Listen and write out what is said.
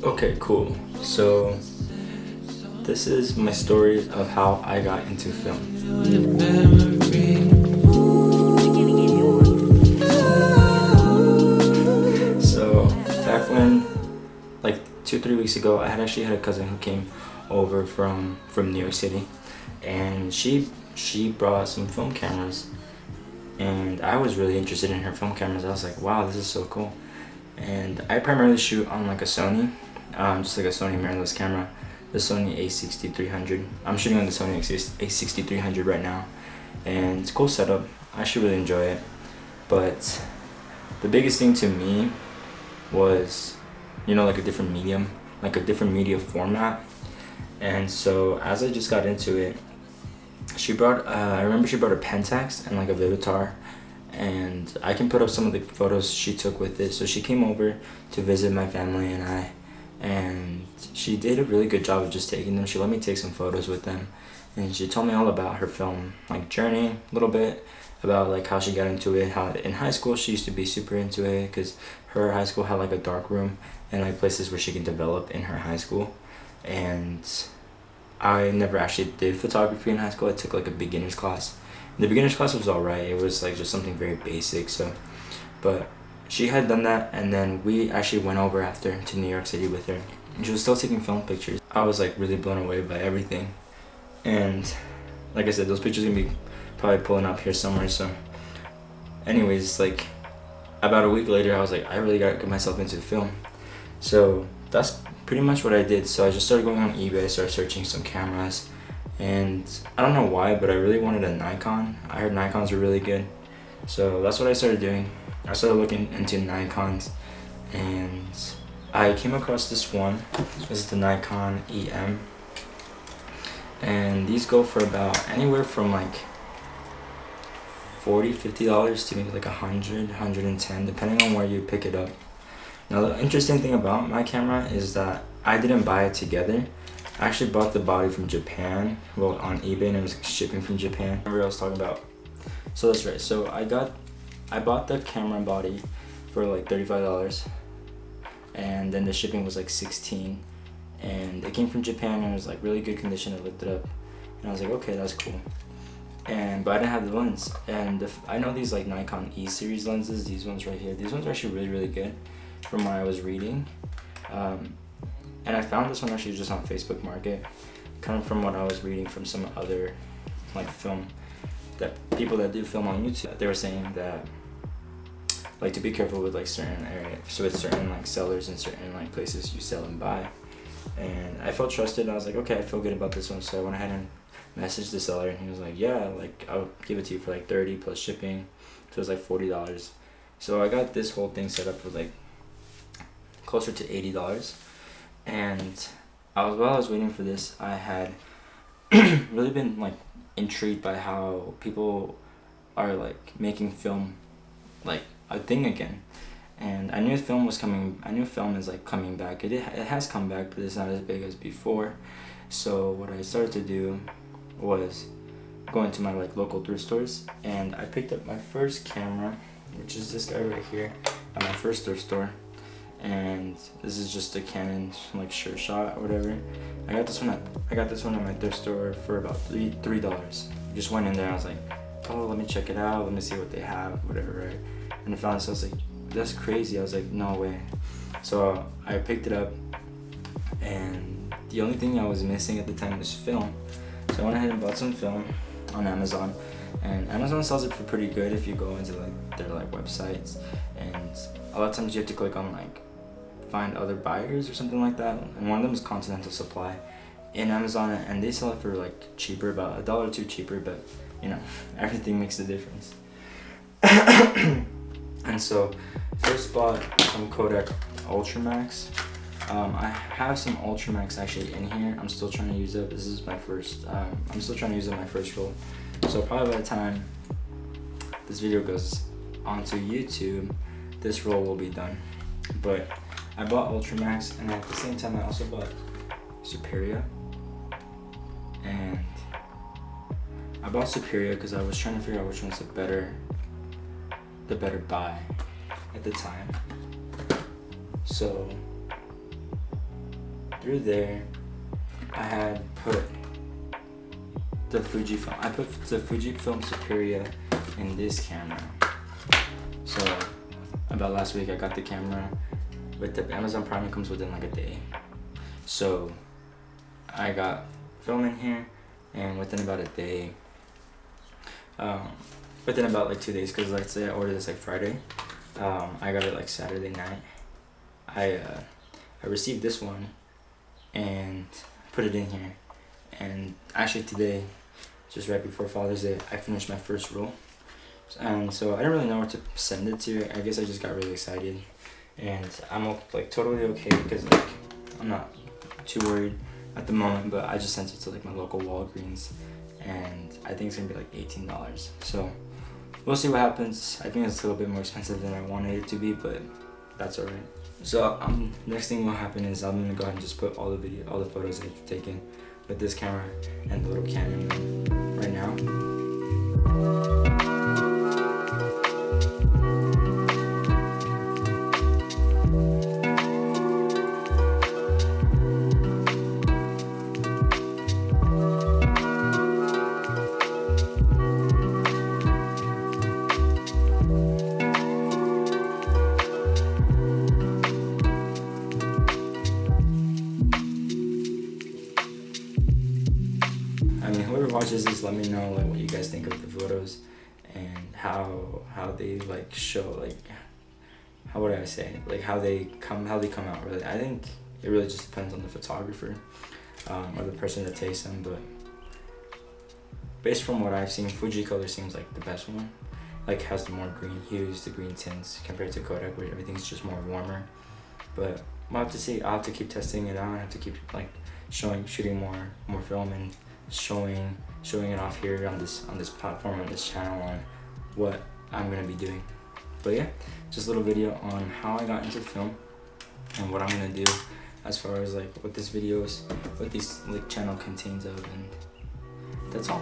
Okay, cool. So this is my story of how I got into film. So back when, like 2-3 weeks ago, I had actually had a cousin who came over from New York City, and she brought some film cameras, and I was really interested in her film cameras. I was like, wow, this is so cool. And I primarily shoot on like a Sony, just like a Sony mirrorless camera, the Sony a6300. I'm shooting on the Sony a6300 right now, and it's a cool setup. I actually really enjoy it. But the biggest thing to me was, like a different medium, like a different media format. And so as I just got into it, she brought, I remember she brought a Pentax and like a Vivitar, and I can put up some of the photos she took with it. So she came over to visit my family and I, and she did a really good job of just taking them. She let me take some photos with them, and she told me all about her film like journey, a little bit about like how she got into it, how in high school she used to be super into it because her high school had like a dark room and like places where she can develop in her high school. And I never actually did photography in high school. I took like a beginner's class. The beginner's class was alright. It was like just something very basic. So, but she had done that, and then we actually went over after to New York City with her, and she was still taking film pictures. I was like really blown away by everything, and like I said, those pictures are gonna be probably pulling up here somewhere. So, anyways, like about a week later, I was like, I really gotta get myself into film. So that's pretty much what I did. So I just started going on eBay, started searching some cameras, and I don't know why, but I really wanted a Nikon. I heard Nikons were really good, so that's what I started doing. I started looking into Nikons, and I came across this one. This is the Nikon EM, and these go for about anywhere from like $40-$50 to maybe like $100-$110, depending on where you pick it up. Now the interesting thing about my camera is that I didn't buy it together. I actually bought the body from Japan, well, on eBay, and it was shipping from Japan. Remember I was talking about? So that's right. So I bought the camera body for like $35, and then the shipping was like $16, and it came from Japan and it was like really good condition. I looked it up, and I was like, okay, that's cool. But I didn't have the lens, and I know these like Nikon E series lenses, these ones right here, these ones are actually really, really good from what I was reading. And I found this one actually just on Facebook Market, kind of from what I was reading from some other like film, that people that do film on YouTube, they were saying that like to be careful with like certain areas, so with certain like sellers and certain like places you sell and buy. And I felt trusted. I was like, okay, I feel good about this one. So I went ahead and messaged the seller, and he was like, yeah, like I'll give it to you for like $30 plus shipping. So it was like $40. So I got this whole thing set up for like closer to $80. And while I was waiting for this, I had really been like intrigued by how people are like making film like a thing again. And I knew film was coming. I knew film is like coming back. It has come back, but it's not as big as before. So what I started to do was go into my like local thrift stores, and I picked up my first camera, which is this guy right here, at my first thrift store. And this is just a Canon like Sure Shot or whatever. I got this one at my thrift store for about $3. Just went in there. I was like, oh, let me check it out. Let me see what they have, whatever, right? And I found this. I was like, that's crazy. I was like, no way. So I picked it up, and the only thing I was missing at the time was film. So I went ahead and bought some film on Amazon, and Amazon sells it for pretty good if you go into like their like websites, and a lot of times you have to click on like find other buyers or something like that, and one of them is Continental Supply in Amazon, and they sell it for like cheaper, about $1 or $2 cheaper, but everything makes a difference. And so first bought some Kodak Ultramax. I have some Ultramax actually in here. I'm still trying to use it. This is my first, I'm still trying to use it on my first roll. So probably by the time this video goes onto YouTube, this roll will be done. But I bought Ultramax, and at the same time I also bought Superia. And I bought Superia because I was trying to figure out which one's a better the better buy at the time. So through there, I had put the Fujifilm. I put the Fujifilm Superia in this camera. So about last week, I got the camera with the Amazon Prime. It comes within like a day. So I got film in here, and within about a day, within about like 2 days, because let's say I ordered this like Friday, I got it like Saturday night. I received this one and put it in here, and actually today, just right before Father's Day, I finished my first roll, and so I didn't really know where to send it to. I guess I just got really excited, and I'm like totally okay because like I'm not too worried at the moment, but I just sent it to like my local Walgreens, and I think it's gonna be like $18. So we'll see what happens. I think it's a little bit more expensive than I wanted it to be, but that's alright. So next thing will happen is I'm gonna go ahead and just put all the photos I've taken with this camera and the little Canon one right now. I mean, whoever watches this, let me know like what you guys think of the photos and how they like show, like how would I say, like how they come out. Really, I think it really just depends on the photographer or the person that takes them. But based from what I've seen, Fujicolor seems like the best one. Like has the more green hues, the green tints compared to Kodak, where everything's just more warmer. But we'll have to see. I'll have to keep testing it out. I have to keep like shooting more film and showing it off here on this platform, on this channel, on what I'm gonna be doing. But yeah, just a little video on how I got into film and what I'm gonna do as far as like what this channel contains of, and that's all.